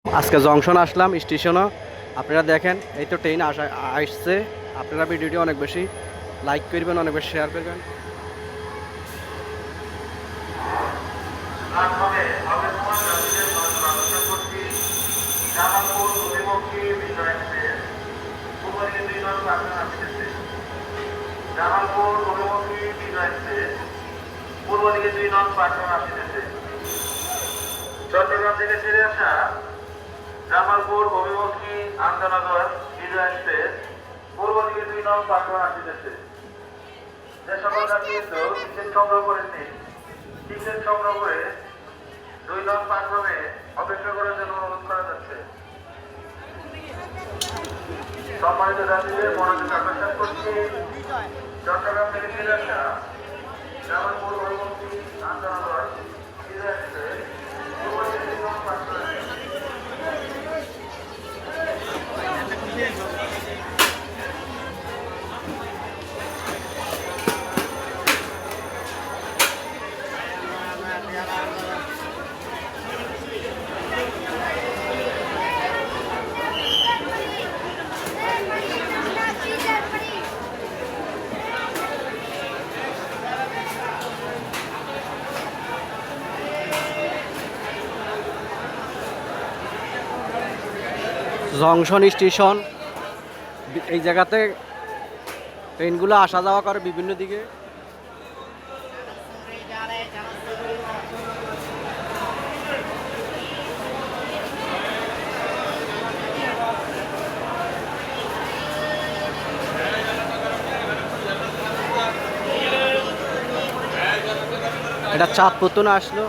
আজকে জংশন আসলাম স্টেশনও। আপনারা দেখেন এই তো ট্রেন আসছে। আপনারা ভিডিওটি অনেক বেশি লাইক করবেন, অনেক বেশি শেয়ার করবেন। চট্টগ্রাম থেকে ছেড়ে আসা জামালপুর অভিমুখী আন্তনগর বিজয় এক্সপ্রেস পূর্ব দিকে 2 নং প্ল্যাটফর্ম আসিতেছে। যে সকল যাত্রীবৃন্দ টিকিট সংগ্রহ করেছেন, টিকিট সংগ্রহ করে 2 নং প্ল্যাটফর্মে অপেক্ষা করার জন্য অনুরোধ করা যাচ্ছে। সম্মানিত যাত্রীদের মনোযোগ আকর্ষণ করছি, চট্টগ্রাম থেকে ছেড়ে আসা জামালপুর অভিমুখী আন্তনগর বিজয় এক্সপ্রেস পূর্ব দিকে 2 নং প্ল্যাটফর্মে জংশন স্টেশন, এই জায়গাতে ট্রেনগুলো আসা যাওয়া করে বিভিন্ন দিকে। এটা চাঁদপুর তো না আসলো।